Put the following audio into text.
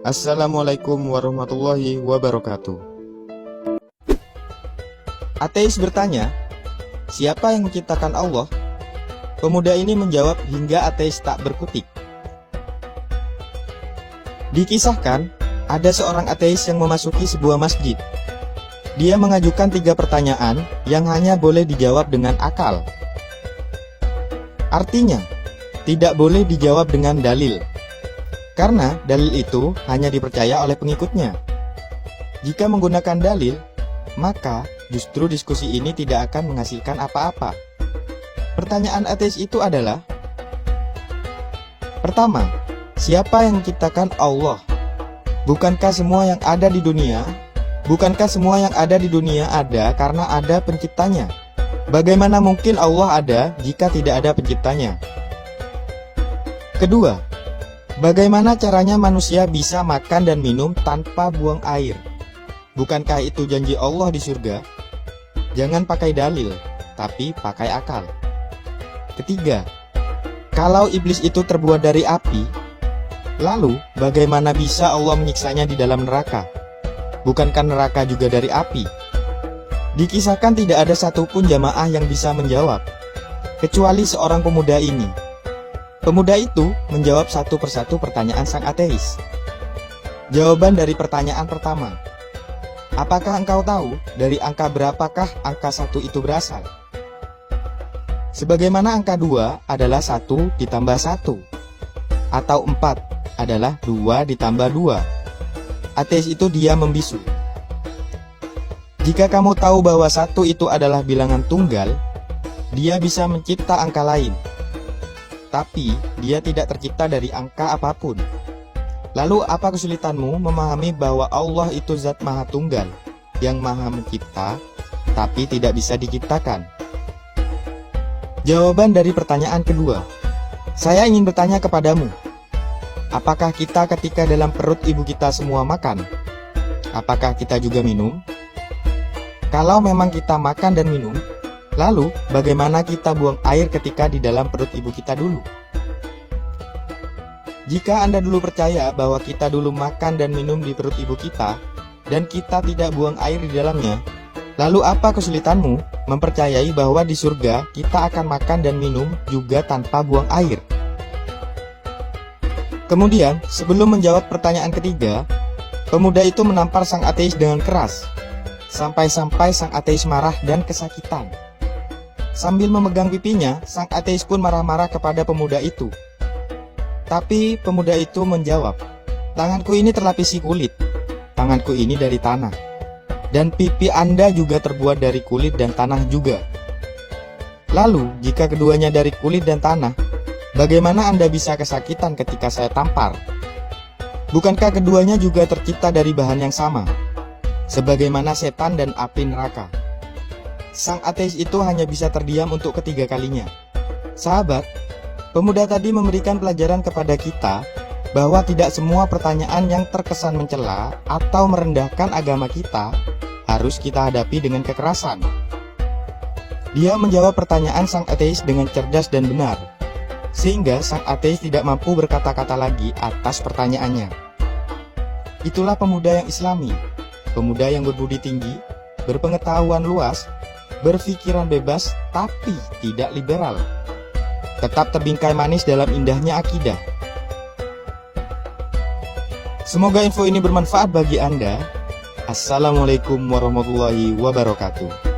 Assalamualaikum warahmatullahi wabarakatuh. Ateis bertanya, siapa yang menciptakan Allah? Pemuda ini menjawab hingga ateis tak berkutik. Dikisahkan, ada seorang ateis yang memasuki sebuah masjid. Dia mengajukan 3 pertanyaan yang hanya boleh dijawab dengan akal. Artinya, tidak boleh dijawab dengan dalil. Karena dalil itu hanya dipercaya oleh pengikutnya. Jika menggunakan dalil, maka justru diskusi ini tidak akan menghasilkan apa-apa. Pertanyaan ateis itu adalah: pertama, siapa yang menciptakan Allah? Bukankah semua yang ada di dunia ada karena ada penciptanya? Bagaimana mungkin Allah ada jika tidak ada penciptanya? Kedua, bagaimana caranya manusia bisa makan dan minum tanpa buang air? Bukankah itu janji Allah di surga? Jangan pakai dalil, tapi pakai akal. Ketiga, kalau iblis itu terbuat dari api, lalu bagaimana bisa Allah menyiksanya di dalam neraka? Bukankah neraka juga dari api? Dikisahkan tidak ada satupun jamaah yang bisa menjawab, kecuali seorang pemuda ini. Pemuda itu menjawab satu persatu pertanyaan sang ateis. Jawaban dari pertanyaan pertama: apakah engkau tahu dari angka berapakah angka 1 itu berasal? Sebagaimana angka 2 adalah 1 ditambah 1, atau 4 adalah 2 ditambah 2. Ateis itu diam membisu. Jika kamu tahu bahwa 1 itu adalah bilangan tunggal, dia bisa mencipta angka lain. Tapi dia tidak tercipta dari angka apapun. Lalu apa kesulitanmu memahami bahwa Allah itu zat maha tunggal, yang maha mencipta, tapi tidak bisa diciptakan? Jawaban dari pertanyaan kedua: saya ingin bertanya kepadamu, apakah kita ketika dalam perut ibu kita semua makan? Apakah kita juga minum? Kalau memang kita makan dan minum, lalu, bagaimana kita buang air ketika di dalam perut ibu kita dulu? Jika Anda dulu percaya bahwa kita dulu makan dan minum di perut ibu kita, dan kita tidak buang air di dalamnya, lalu apa kesulitanmu mempercayai bahwa di surga kita akan makan dan minum juga tanpa buang air? Kemudian, sebelum menjawab pertanyaan ketiga, pemuda itu menampar sang ateis dengan keras, sampai-sampai sang ateis marah dan kesakitan. Sambil memegang pipinya, sang ateis pun marah-marah kepada pemuda itu. Tapi pemuda itu menjawab, tanganku ini terlapisi kulit, tanganku ini dari tanah, dan pipi Anda juga terbuat dari kulit dan tanah juga. Lalu, jika keduanya dari kulit dan tanah, bagaimana Anda bisa kesakitan ketika saya tampar? Bukankah keduanya juga tercipta dari bahan yang sama, sebagaimana setan dan api neraka? Sang ateis itu hanya bisa terdiam untuk ketiga kalinya. Sahabat, pemuda tadi memberikan pelajaran kepada kita bahwa tidak semua pertanyaan yang terkesan mencela atau merendahkan agama kita harus kita hadapi dengan kekerasan. Dia menjawab pertanyaan sang ateis dengan cerdas dan benar, sehingga sang ateis tidak mampu berkata-kata lagi atas pertanyaannya. Itulah pemuda yang islami, pemuda yang berbudi tinggi, berpengetahuan luas, berpikiran bebas tapi tidak liberal, tetap terbingkai manis dalam indahnya akidah. Semoga info ini bermanfaat bagi Anda. Assalamualaikum warahmatullahi wabarakatuh.